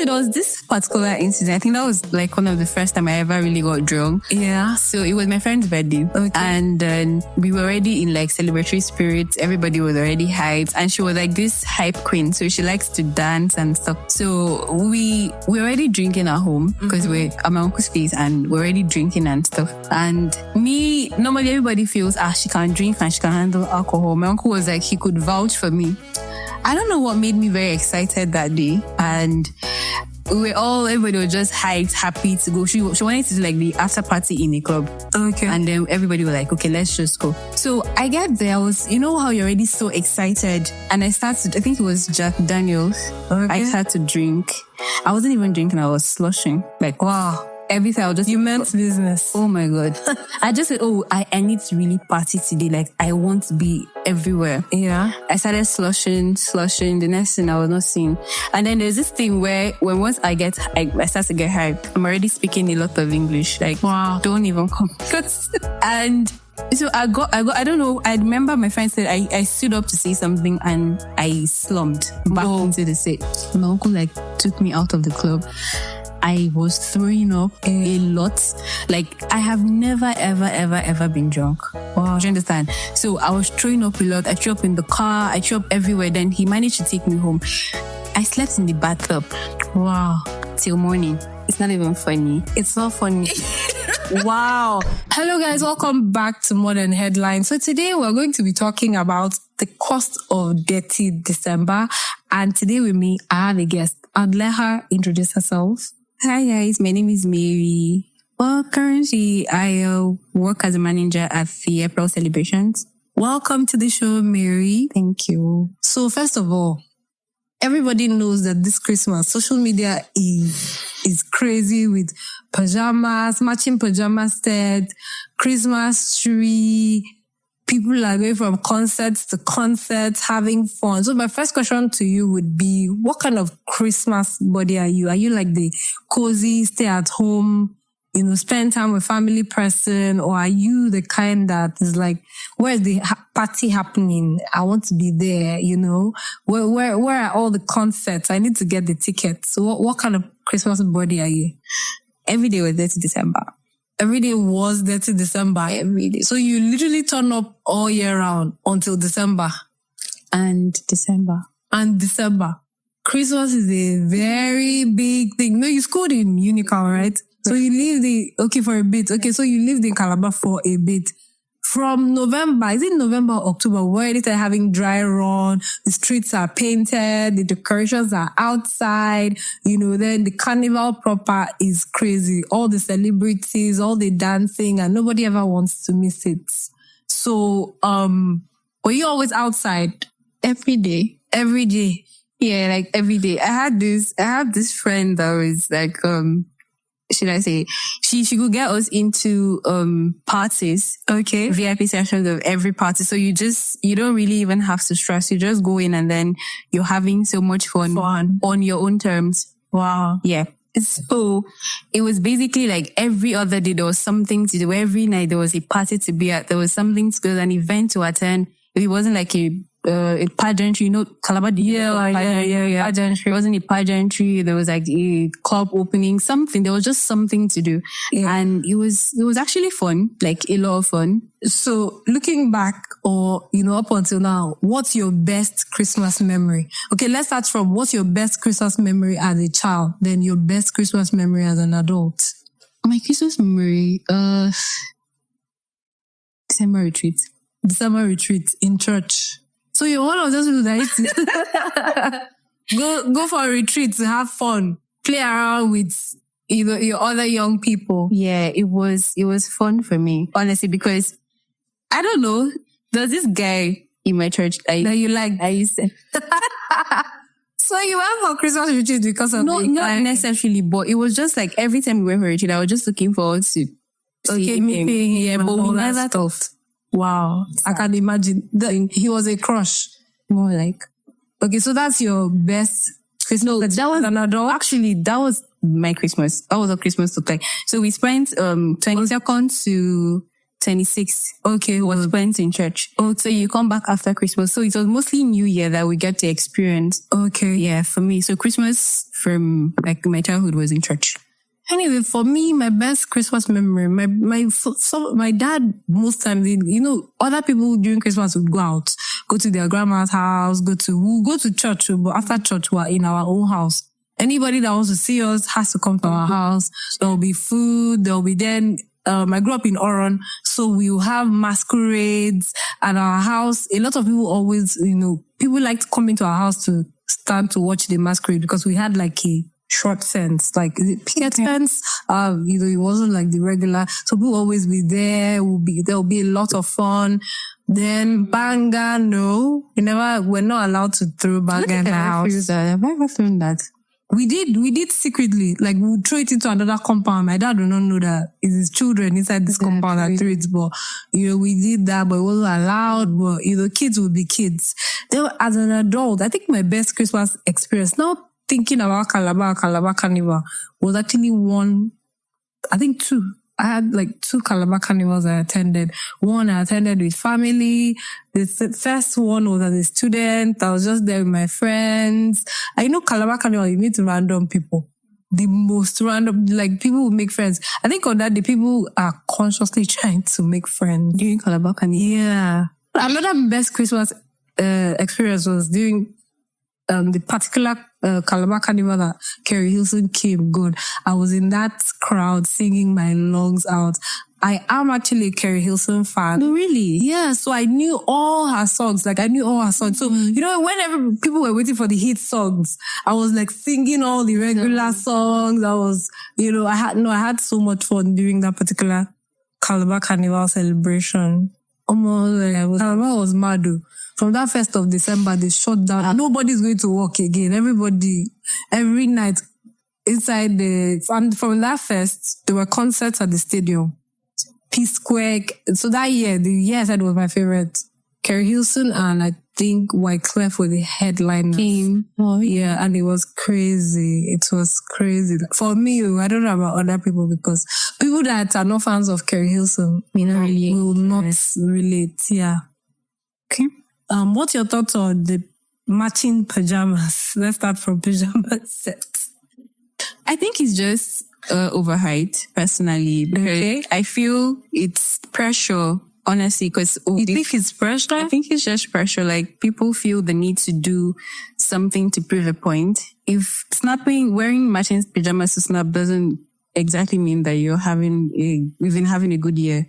There was this particular incident. I think that was like one of the first time I ever really got drunk. Yeah. So it was my friend's birthday. Okay. And we were already in like celebratory spirits. Everybody was already hyped. And she was like this hype queen. So she likes to dance and stuff. So we were already drinking at home because we're at my uncle's place and we're already drinking and stuff. And me, normally everybody feels, she can drink and she can handle alcohol. My uncle was like, he could vouch for me. I don't know what made me very excited that day. And everybody was just hyped, happy to go. She wanted to do like the after party in a club. Okay. And then everybody was like, okay, let's just go. So I get there, you know how you're already so excited. And I think it was Jack Daniels. Okay. I started to drink. I wasn't even drinking, I was slushing. Like, wow. Everything, you meant business. Oh my God. I just said, I need to really party today. Like, I want to be everywhere. Yeah. I started slushing. The next thing I was not seeing. And then there's this thing where once I start to get hyped, I'm already speaking a lot of English. Like, wow, don't even come. And so I don't know. I remember my friend said I stood up to say something and I slumped back into the seat. My uncle took me out of the club. I was throwing up a lot. Like, I have never, ever been drunk. Wow. Do you understand? So I was throwing up a lot. I threw up in the car. I threw up everywhere. Then he managed to take me home. I slept in the bathtub. Wow. Till morning. It's not even funny. It's not funny. Wow. Hello guys, welcome back to Modern Headlines. So today we're going to be talking about the Cost of Detty December. And today with me, I have a guest. I'd let her introduce herself. Hi guys, my name is Mary. Well, currently I work as a manager at the April celebrations. Welcome to the show, Mary. Thank you. So first of all, everybody knows that this Christmas, social media is crazy with pajamas, matching pajama set, Christmas tree. People are going from concerts to concerts, having fun. So my first question to you would be, what kind of Christmas body are you? Are you like the cozy, stay at home, spend time with family person? Or are you the kind that is like, where's the party happening? I want to be there, Where are all the concerts? I need to get the tickets. So what kind of Christmas body are you? Every day was Dirty December. Every day was Dirty December. Every day. So you literally turn up all year round until December. And December. Christmas is a very big thing. No, you schooled in Unical, right? So you lived for a bit. Okay, so you lived in Calabar for a bit. From November, is it November or October, we're already having dry run, the streets are painted, the decorations are outside, then the carnival proper is crazy. All the celebrities, all the dancing, and nobody ever wants to miss it. So, were you always outside? Every day. Every day? Yeah, like every day. I have this friend that was like, should I say, she could get us into parties, okay, VIP sessions of every party. So you don't really even have to stress. You just go in and then you're having so much fun on your own terms. Wow. Yeah. So it was basically like every other day there was something to do. Every night there was a party to be at. There was something to go, an event to attend. It wasn't like a pageantry, Calabar. Yeah. Pageantry. It wasn't a pageantry. There was like a club opening, something. There was just something to do. Yeah. And it was actually fun, like a lot of fun. So looking back or, up until now, what's your best Christmas memory? Okay, let's start from what's your best Christmas memory as a child, then your best Christmas memory as an adult. My Christmas memory, December retreat in church. So you're one of those people that go for a retreat to have fun, play around with your other young people. Yeah, it was fun for me, honestly, because I don't know, there's this guy in my church that you like. I used to. So you went for Christmas retreat because of not necessarily, but it was just like every time we went for a retreat, I was just looking forward to meeting him, but we never talked. Wow. I can imagine. He was a crush. More like. Okay, so that's your best Christmas. No, that was an adult. Actually, that was my Christmas. That was a Christmas to play. So we spent 22nd to 26th. Okay. Was spent in church. Oh, so you come back after Christmas. So it was mostly New Year that we get to experience. Okay. Yeah, for me. So Christmas from like my childhood was in church. Anyway, for me, my best Christmas memory, my dad, most times, other people during Christmas would go out, go to their grandma's house, we'll go to church, but after church, we're in our own house. Anybody that wants to see us has to come to our house. There'll be food, I grew up in Oron, so we will have masquerades at our house. A lot of people always, people like to come into our house to stand to watch the masquerade because we had like a short fence, like picket fence. It wasn't like the regular. So we'll always be there. There'll be a lot of fun. Then banga, no, we're not allowed to throw banga in the house. Have I ever thrown that? We did secretly. Like we would throw it into another compound. My dad would not know that it's his children inside this compound that threw it. But we did that, but it wasn't allowed. But kids would be kids. Then as an adult, I think my best Christmas experience, now thinking about Calabar Carnival, was actually two. I had like 2 Calabar Carnivals I attended. One I attended with family. The first one was as a student. I was just there with my friends. I know Calabar Carnival, you meet random people. The most random, like people will make friends. I think on that day, people are consciously trying to make friends. During Calabar Carnival? Yeah. Another best Christmas experience was during the particular Calabar Carnival that Kerry Hilson came. God, I was in that crowd singing my lungs out. I am actually a Kerry Hilson fan. Oh, really? Yeah, so I knew all her songs. So whenever people were waiting for the hit songs, I was like singing all the regular songs. I had so much fun during that particular Calabar Carnival celebration. Calabar was mad. From that 1st of December, they shut down. Nobody's going to work again. Everybody, every night inside and from that fest, there were concerts at the stadium. Peace Square. So the year I said was my favorite. Kerry Hilson and I think Wyclef were the headliners. Oh, yeah, and it was crazy. It was crazy. For me, I don't know about other people because people that are not fans of Kerry Hilson will not relate. Yeah. Okay. What's your thoughts on the matching pajamas? Let's start from pajama sets. I think it's just overhyped, personally. Okay. I feel it's pressure, honestly, because... You think it's pressure? I think it's just pressure. Like, people feel the need to do something to prove a point. If wearing matching pajamas to snap doesn't exactly mean that you're having a good year.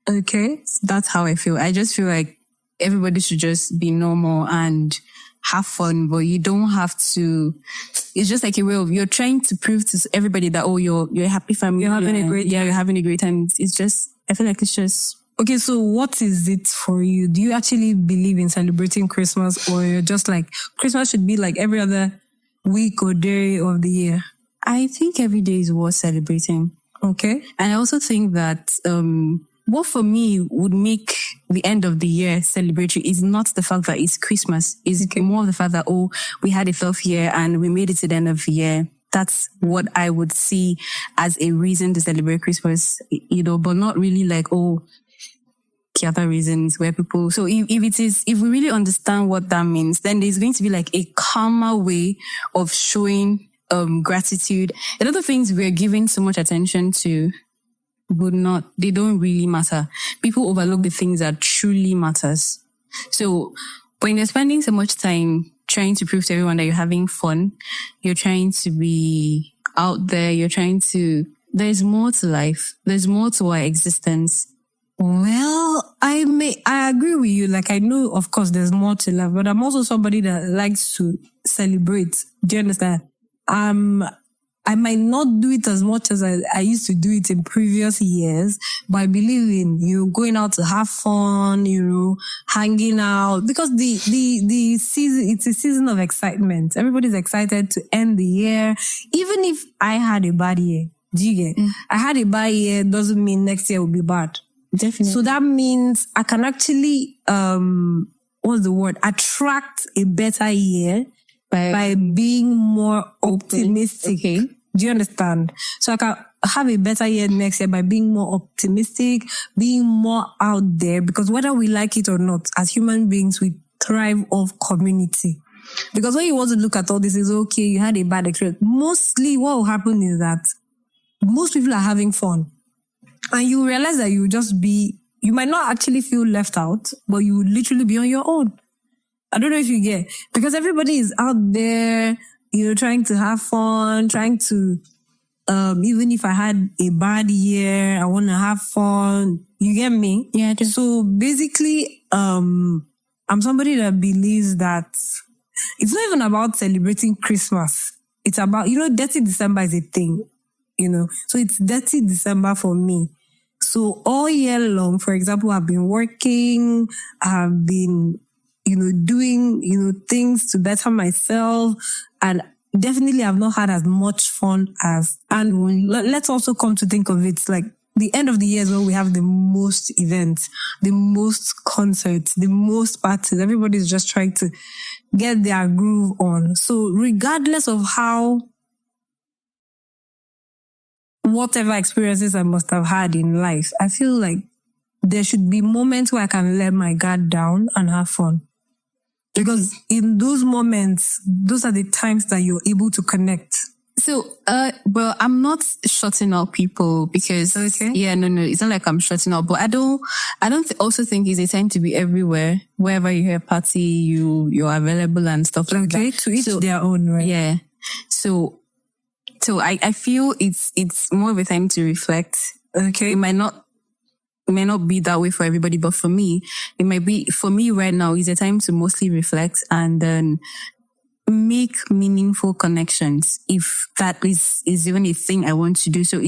Okay. That's how I feel. I just feel like everybody should just be normal and have fun, but you don't have to. It's just like you're trying to prove to everybody that, you're a happy family. You're having a great time. Yeah, you're having a great time. It's just, I feel like it's just... Okay, so what is it for you? Do you actually believe in celebrating Christmas, or you're just like, Christmas should be like every other week or day of the year? I think every day is worth celebrating. Okay. And I also think that, what for me would make the end of the year celebratory is not the fact that it's Christmas. It's more of the fact that, we had a 12th year and we made it to the end of the year. That's what I would see as a reason to celebrate Christmas, but not really like, other reasons where people... So if we really understand what that means, then there's going to be like a calmer way of showing gratitude. A lot of things we're giving so much attention to they don't really matter. People overlook the things that truly matters. So when you're spending so much time trying to prove to everyone that you're having fun, you're trying to be out there, there's more to life. There's more to our existence. Well, I agree with you. Like, I know, of course, there's more to life, but I'm also somebody that likes to celebrate. Do you understand? I might not do it as much as I used to do it in previous years, but I believe in going out to have fun, hanging out, because the season, it's a season of excitement. Everybody's excited to end the year. Even if I had a bad year, do you get? I had a bad year doesn't mean next year will be bad. Definitely. So that means I can actually, attract a better year by being more optimistic. Okay. Do you understand? So have a better year next year by being more optimistic, being more out there, because whether we like it or not, as human beings, we thrive off community. Because when you want to look at all this, is okay, you had a bad experience. Mostly what will happen is that most people are having fun. And you realize that you might not actually feel left out, but you would literally be on your own. I don't know if you get, because everybody is out there, trying to have fun, trying to, even if I had a bad year, I want to have fun. You get me? Yeah. So basically, I'm somebody that believes that it's not even about celebrating Christmas. It's about, Dirty December is a thing, So it's Dirty December for me. So all year long, for example, I've been working, I've been, doing, things to better myself, and definitely I've not had as much fun and let's also come to think of it, like the end of the year is when we have the most events, the most concerts, the most parties. Everybody's just trying to get their groove on. So regardless of whatever experiences I must have had in life, I feel like there should be moments where I can let my guard down and have fun. Because in those moments, those are the times that you're able to connect. So, well, I'm not shutting out people because, yeah, no, it's not like I'm shutting out, but I don't also think it's a time to be everywhere. Wherever you hear a party, you're available and stuff like that. To each their own, right? Yeah. So I feel it's more of a time to reflect. Okay. It might not be that way for everybody, but for me, it might be, for me right now, is a time to mostly reflect and then make meaningful connections, if that is even a thing I want to do. So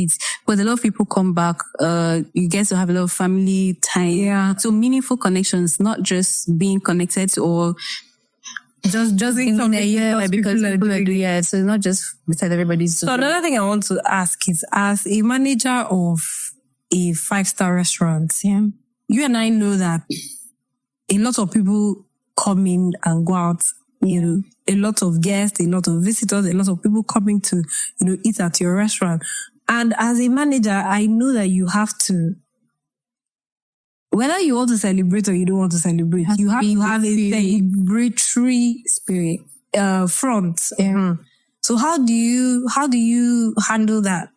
but a lot of people come back, you get to have a lot of family time. Yeah. So meaningful connections, not just being connected to or just in a year, like, because people are doing, yeah. So it's not just beside everybody's. So another thing I want to ask is, as a manager of a 5-star restaurant, yeah, you and I know that a lot of people come in and go out, a lot of guests, a lot of visitors, a lot of people coming to, eat at your restaurant. And as a manager, I know that you have to, whether you want to celebrate or you don't want to celebrate, you have to have a celebratory spirit, front. Mm-hmm. So how do you handle that?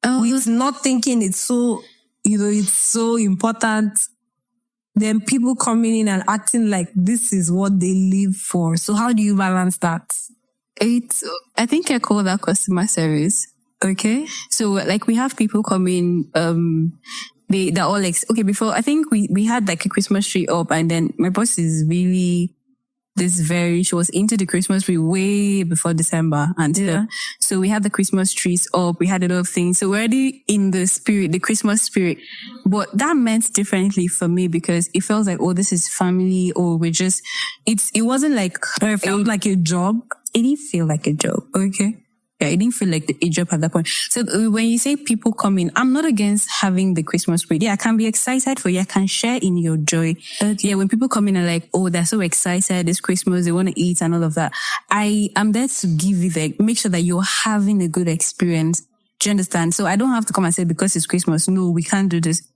With not thinking it's so, it's so important. Then people coming in and acting like this is what they live for. So how do you balance that? I think I call that customer service. Okay. So like we have people come in, they're all like, okay, before, I think we had like a Christmas tree up, and then my boss is really she was into the Christmas tree way before December. And so we had the Christmas trees up, we had a lot of things. So we're already in the spirit, the Christmas spirit. But that meant differently for me because it felt like, oh, this is family, or it wasn't like, it felt like a job. It didn't feel like a job. Okay. Yeah, it didn't feel like a job at that point. So when you say people come in, I'm not against having the Christmas parade. Yeah, I can be excited for you. I can share in your joy. Yeah, when people come in and like, oh, they're so excited, it's Christmas, they want to eat and all of that. I am there to give you make sure that you're having a good experience. Do you understand? So I don't have to come and say, because it's Christmas, no, we can't do this.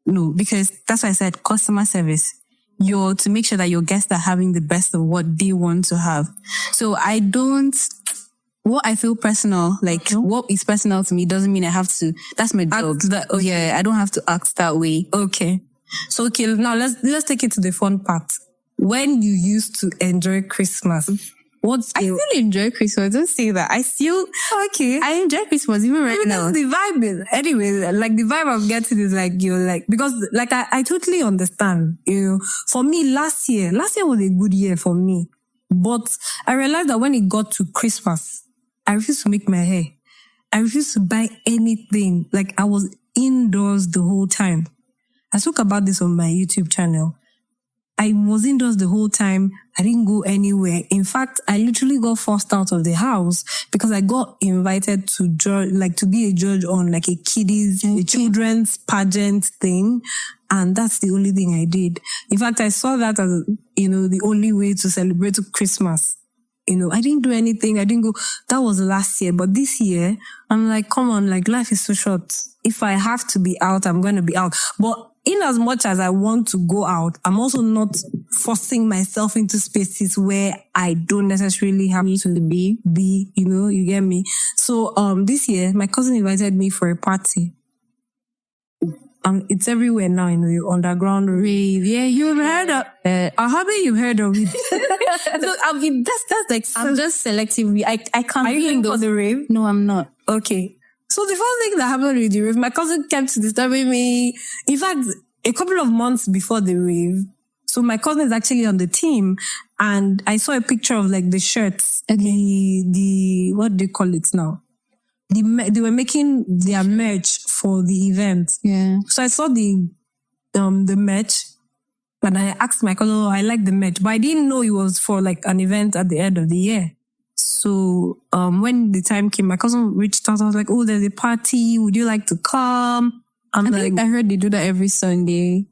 No, because that's why I said customer service. You're to make sure that your guests are having the best of what they want to have. So what I feel personal, like what is personal to me doesn't mean I have to, that's my job. Yeah, I don't have to act that way. Okay. So, okay, now let's take it to the fun part. When you used to enjoy Christmas, I still enjoy Christmas. Don't say that. I enjoy Christmas even right now. The vibe is, anyway, like the vibe I'm getting is like, you're like, because like I totally understand, for me last year was a good year for me. But I realized that when it got to Christmas, I refused to make my hair. I refused to buy anything. Like I was indoors the whole time. I spoke about this on my YouTube channel. I was indoors the whole time. I didn't go anywhere. In fact, I literally got forced out of the house because I got invited to be a judge on like a children's pageant thing. And that's the only thing I did. In fact, I saw that as, the only way to celebrate Christmas. I didn't do anything. I didn't go. That was last year. But this year, I'm like, come on, like life is so short. If I have to be out, I'm going to be out. But in as much as I want to go out, I'm also not forcing myself into spaces where I don't necessarily have to be, you get me? So, this year, my cousin invited me for a party. It's everywhere now, the underground rave. Yeah, you've heard of how many you've heard of it? So, that's like, I'm just selectively, I can't. Are you going for the rave? No, I'm not. Okay. So the first thing that happened with the rave, my cousin kept disturbing me. In fact, a couple of months before the rave, so my cousin is actually on the team, and I saw a picture of like the shirts, the what do they call it now? They were making their merch for the event. Yeah. So I saw the merch, and I asked my cousin, I like the merch, but I didn't know it was for like an event at the end of the year. So, when the time came, my cousin reached out. I was like, oh, there's a party. Would you like to come? I heard they do that every Sunday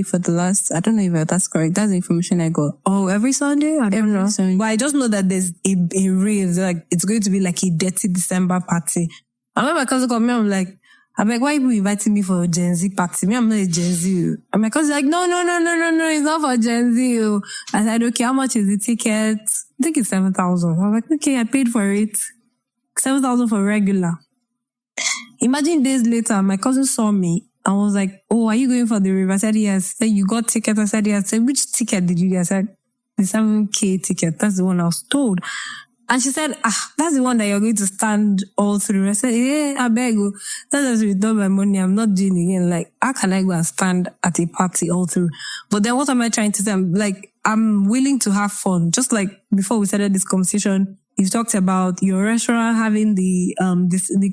for the last, I don't know if that's correct. That's the information I got. Oh, every Sunday? I don't know. Sunday. But I just know that there's a rave. Like, it's going to be like a Detty December party. And when my cousin called me, I'm like, why are you inviting me for a Gen Z party? I'm not a Gen Z. And my cousin's like, no, it's not for Gen Z. I said, okay, how much is the ticket? I think it's 7,000. I was like, okay, I paid for it. 7,000 for regular. Imagine days later, my cousin saw me and was like, oh, are you going for the rave? I said, yes. Said, you got ticket? I said, yes. I said, which ticket did you get? I said, the 7K ticket. That's the one I was told. And she said, that's the one that you're going to stand all through. I said, yeah, I beg you. That's just return my money. I'm not doing it again. Like, how can I go and stand at a party all through? But then what am I trying to say? I'm willing to have fun. Just like before we started this conversation, you talked about your restaurant having the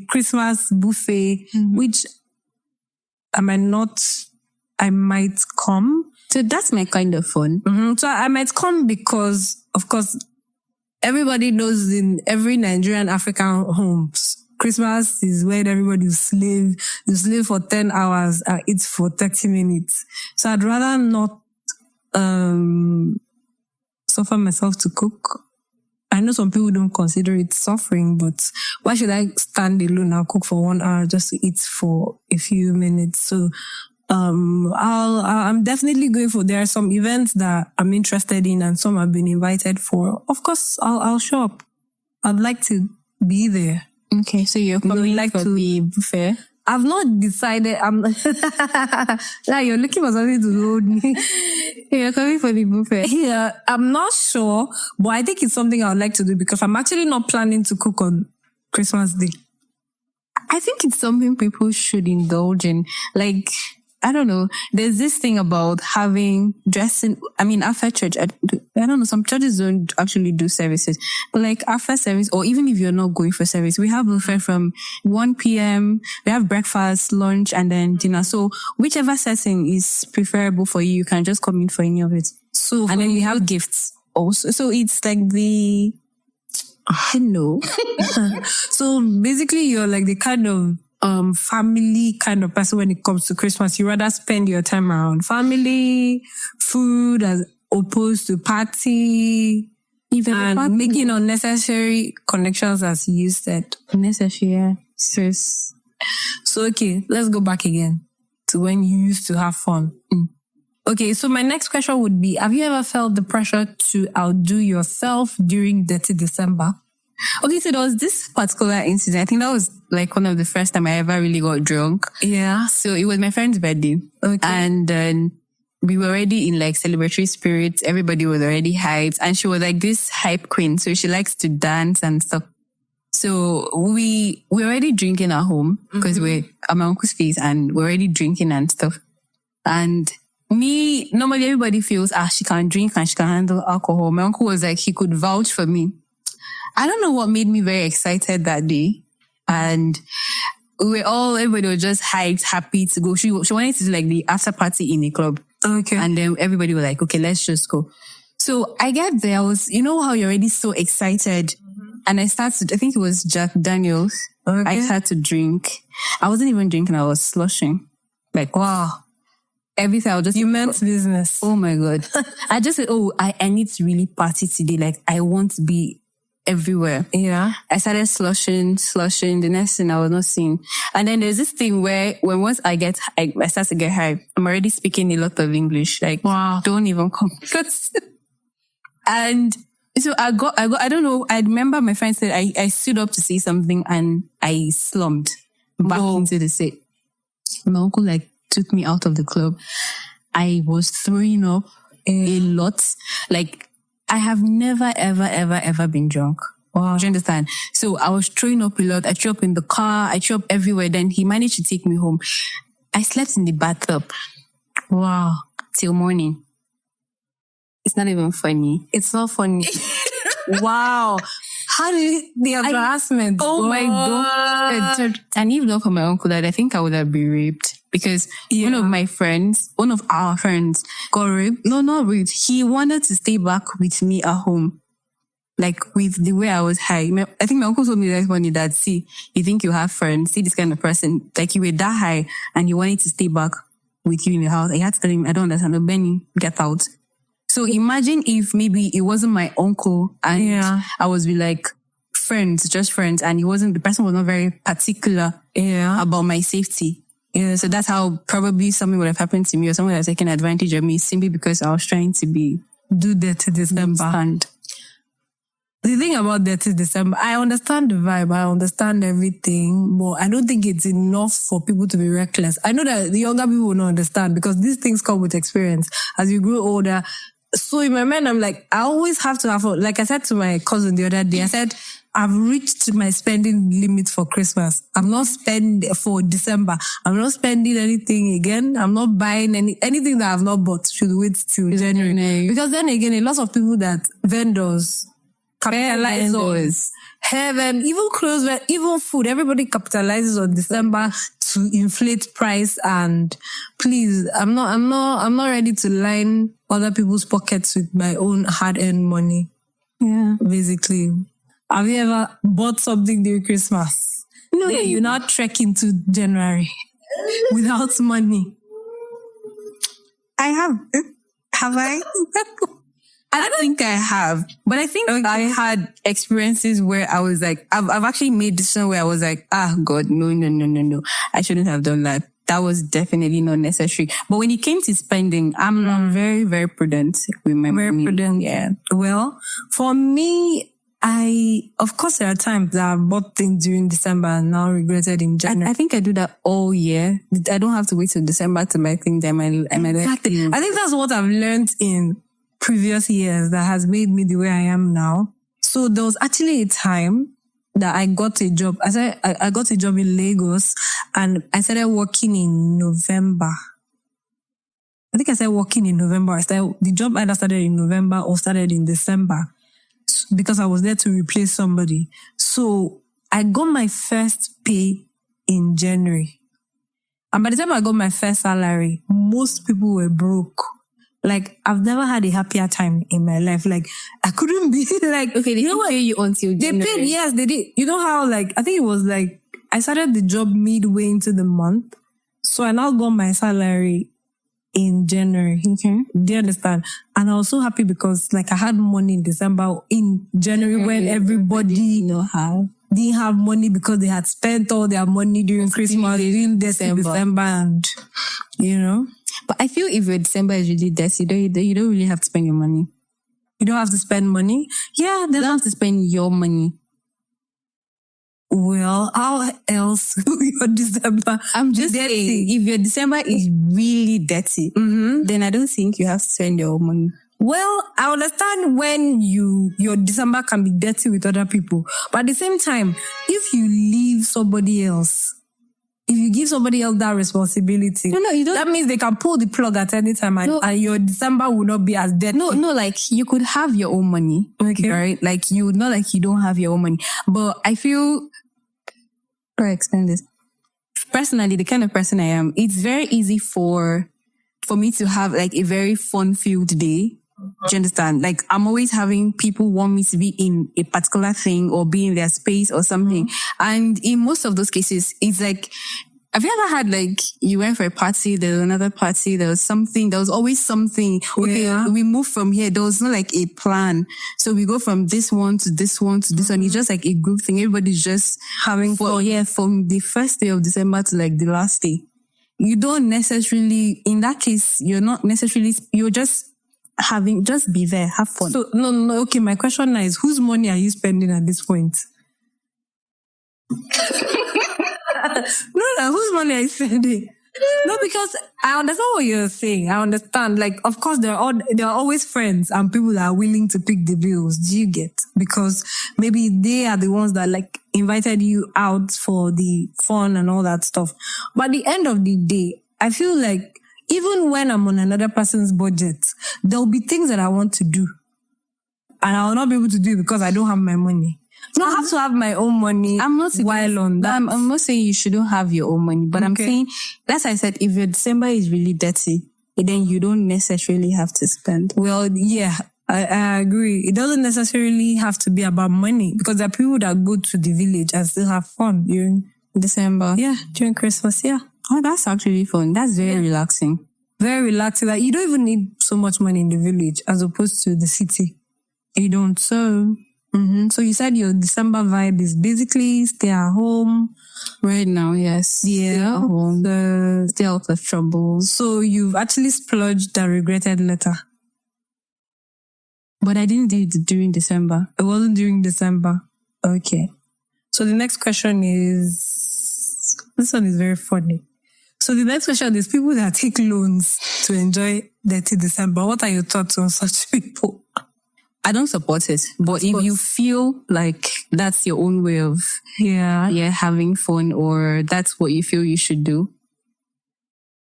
Christmas buffet, which I might come. So that's my kind of fun. Mm-hmm. So I might come because, of course, everybody knows in every Nigerian African homes, Christmas is when everybody slave. You slave for 10 hours and eat for 30 minutes. So I'd rather not suffer myself to cook. I know some people don't consider it suffering, but why should I stand alone and cook for 1 hour just to eat for a few minutes? So I'm definitely going for, there are some events that I'm interested in and some I've been invited for. Of course, I'll show up. I'd like to be there. Okay, so you're coming for the buffet? I've not decided. Like you're looking for something to hold me. You're coming for the buffet? Yeah, I'm not sure, but I think it's something I would like to do because I'm actually not planning to cook on Christmas Day. I think it's something people should indulge in. Like, I don't know. There's this thing about having dressing. I mean, after church, I don't know. Some churches don't actually do services, but like after service, or even if you're not going for service, we have buffet from 1 p.m. We have breakfast, lunch, and then dinner. So whichever setting is preferable for you, you can just come in for any of it. So, and then we have gifts also. So it's like I know. So basically, you're like the kind of family kind of person when it comes to Christmas. You rather spend your time around family, food, as opposed to party, even and making unnecessary connections, as you said. Unnecessary stress. So, okay, let's go back again to when you used to have fun. Okay, so my next question would be, have you ever felt the pressure to outdo yourself during Detty December? Okay, so there was this particular incident. I think that was like one of the first time I ever really got drunk. Yeah. So it was my friend's birthday. Okay. And we were already in like celebratory spirit. Everybody was already hyped. And she was like this hype queen. So she likes to dance and stuff. So we were already drinking at home because we're at my uncle's place and we're already drinking and stuff. And normally everybody feels, she can drink and she can handle alcohol. My uncle was like, he could vouch for me. I don't know what made me very excited that day. And everybody was just hyped, happy to go. She wanted to do like the after party in a club. Okay. And then everybody was like, okay, let's just go. So I get there. I was, you know how you're already so excited. And I think it was Jack Daniels. Okay. I started to drink. I wasn't even drinking. I was slushing. Like, wow. everything. I'll just... You meant business. Oh my God. I just said, I need to really party today. Like, I want to be everywhere. Yeah. I started slushing. The next thing I was not seeing. And then there's this thing where once I start to get high, I'm already speaking a lot of English. Like, wow, don't even come. And so I don't know. I remember my friend said I stood up to say something and I slumped back into the seat. My uncle took me out of the club. I was throwing up a lot. Like, I have never, ever, ever, ever been drunk. Wow. Do you understand? So I was throwing up a lot. I threw up in the car. I threw up everywhere. Then he managed to take me home. I slept in the bathtub. Wow. Till morning. It's not even funny. It's not funny. Wow. How did the embarrassment? Oh my God. And even though for my uncle that I think I would have been raped because one of our friends got raped. No, not raped. He wanted to stay back with me at home. Like with the way I was high. I think my uncle told me that funny that, see, you think you have friends, see this kind of person, like you were that high and you wanted to stay back with you in the house. I had to tell him, I don't understand. No, Benny, get out. So imagine if maybe it wasn't my uncle and I was with like friends, just friends, and the person was not very particular about my safety. Yeah, so that's how probably something would have happened to me or someone would have taken advantage of me simply because I was trying to do Dirty December. The thing about Dirty December, I understand the vibe, I understand everything, but I don't think it's enough for people to be reckless. I know that the younger people will not understand because these things come with experience. As you grow older, so in my mind, I'm like, I always have to have, like I said to my cousin the other day, I said, I've reached my spending limit for Christmas. I'm not spending for December. I'm not spending anything again. I'm not buying anything that I've not bought should wait till January. Because then again, a lot of people vendors, capitalize heaven, even clothes, even food, everybody capitalizes on December to inflate price. And please, I'm not ready to line other people's pockets with my own hard-earned money. Yeah. Basically. Have you ever bought something during Christmas? No. You're not trek into January without money. I have. Have I? I don't think I have. But I think I had experiences where I was like, I've actually made decisions where I was like, God, no. I shouldn't have done that. That was definitely not necessary. But when it came to spending, I'm very, very prudent with my money. Very prudent. Yeah. Well, for me, of course, there are times that I bought things during December and now regretted in January. I think I do that all year. I don't have to wait till December to buy things. Exactly. I think that's what I've learned in previous years that has made me the way I am now. So there was actually a time that I got a job. I got a job in Lagos and I started working in November. I think I started working in November. The job either started in November or started in December because I was there to replace somebody. So I got my first pay in January. And by the time I got my first salary, most people were broke. Like, I've never had a happier time in my life. Like, I couldn't be like... Okay, they didn't pay you until January. They paid, yes, they did. You know how, like, I think it was like, I started the job midway into the month. So I now got my salary in January. Okay. Do you understand? And I was so happy because, like, I had money in December, in January when everybody didn't have money because they had spent all their money during Christmas. They didn't December and, you know... But I feel if your December is really dirty, you don't really have to spend your money. You don't have to spend money? Yeah, you don't have to spend your money. Well, how else will your December? I'm just saying, if your December is really dirty, then I don't think you have to spend your money. Well, I understand when your December can be dirty with other people. But at the same time, if you leave somebody else, if you give somebody else that responsibility, you don't. That means they can pull the plug at any time and your December will not be as dirty. No, like you could have your own money. Okay. Right? Like not like you don't have your own money. But I feel, how do I explain this? Personally, the kind of person I am, it's very easy for me to have like a very fun-filled day. Do you understand? Like, I'm always having people want me to be in a particular thing or be in their space or something. And in most of those cases, it's like, Have you ever had like, you went for a party, there was another party, there was something, there was always something. Okay, we move from here. There was not like a plan. So we go from this one to this one to this one. It's just like a group thing. Everybody's just Having fun. Yeah, from the first day of December to like the last day. You don't necessarily, in that case, you're not necessarily, you're just be there, have fun. So, no. Okay, my question now is, whose money are you spending at this point? No, whose money are you spending? No, because I understand what you're saying. I understand. Like, of course, there are always friends and people that are willing to pick the bills. Do you get? Because maybe they are the ones that like invited you out for the fun and all that stuff. But at the end of the day, I feel like even when I'm on another person's budget, there'll be things that I want to do. And I will not be able to do it because I don't have my money. No, I have to have my own money. I'm not while on that. I'm not saying you shouldn't have your own money, but I'm saying, that's why I said, if your December is really dirty, then you don't necessarily have to spend. Well, yeah, I agree. It doesn't necessarily have to be about money because there are people that go to the village and still have fun during December. Yeah, during Christmas, yeah. Oh, that's actually fun. That's very relaxing. Very relaxing. Like, you don't even need so much money in the village as opposed to the city. You don't. So... So you said your December vibe is basically stay at home right now. Yes. Yeah. Stay at home. Stay out of trouble. So you've actually splurged a regretted letter. But I didn't do it during December. It wasn't during December. Okay. So the next question is, this one is very funny. So the next question is people that take loans to enjoy Dirty December. What are your thoughts on such people? I don't support it, but if you feel like that's your own way of having fun, or that's what you feel you should do,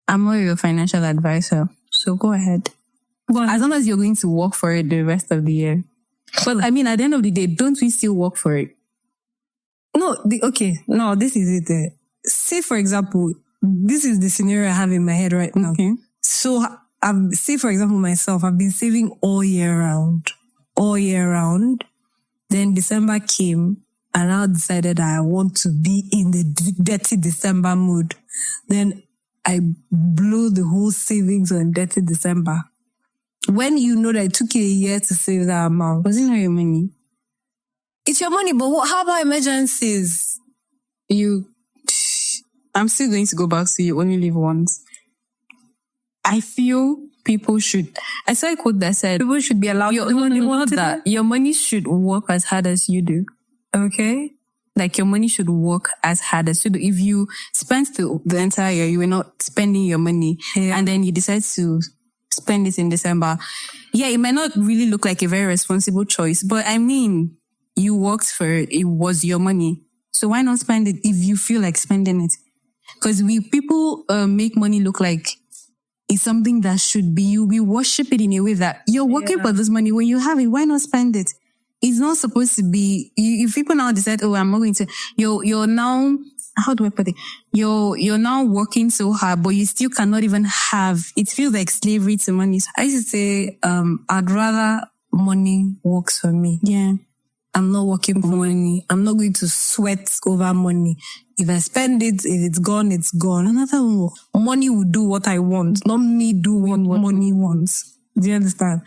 I'm not your financial advisor, so go ahead. As long as you're going to work for it the rest of the year. But I mean, at the end of the day, don't we still work for it? No, this is it. Say, for example, this is the scenario I have in my head right now. Okay. So, say, for example, myself, I've been saving all year round. Then December came and I decided I want to be in the Dirty December mood. Then I blew the whole savings on Dirty December. When you know that it took you a year to save that amount. Wasn't it your money? It's your money, but how about emergencies? I'm still going to go back to you only live once. I feel people should, I saw a quote that said, people should be allowed your money should work as hard as you do. Okay? Like your money should work as hard as you do. If you spent the entire year, you were not spending your money, and then you decide to spend it in December. Yeah, it might not really look like a very responsible choice, but I mean, you worked for it. It was your money. So why not spend it if you feel like spending it? Because people make money look like it's something that should be, we worship it in a way that you're working for this money. When you have it, why not spend it? It's not supposed to be, if people now decide, oh, I'm not going to, you're now, how do I put it? You're now working so hard, but you still cannot even have, it feels like slavery to money. So I used to say, I'd rather money works for me. Yeah. I'm not working for money. I'm not going to sweat over money. If I spend it, if it's gone, it's gone. Another one, money will do what I want, not me do what money wants. Do you understand?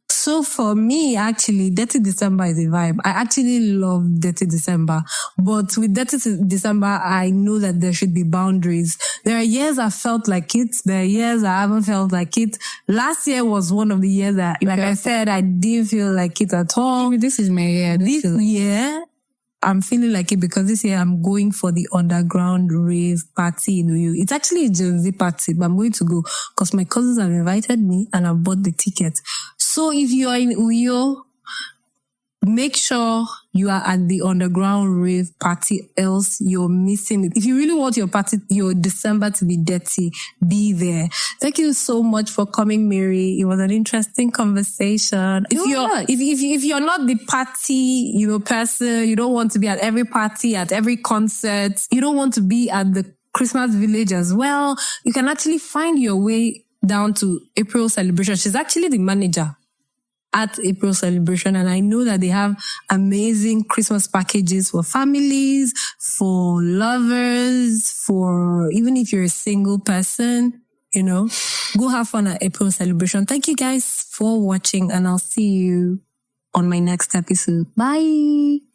So for me, actually, Dirty December is a vibe. I actually love Dirty December. But with Dirty December, I know that there should be boundaries. There are years I felt like it. There are years I haven't felt like it. Last year was one of the years that, like I said, I didn't feel like it at all. This is my year. This year, I'm feeling like it because this year I'm going for the underground rave party in Uyo. It's actually a Gen Z party, but I'm going to go because my cousins have invited me and I've bought the ticket. So if you are in Uyo, make sure you are at the underground rave party, else you're missing it. If you really want your December to be dirty, be there. Thank you so much for coming, Mary. It was an interesting conversation. If you're not the party, person, you don't want to be at every party, at every concert, you don't want to be at the Christmas village as well, you can actually find your way down to April celebration. She's actually the manager. at April Celebration. And I know that they have amazing Christmas packages for families, for lovers, for even if you're a single person, you know, go have fun at April Celebration. Thank you guys for watching, and I'll see you on my next episode. Bye.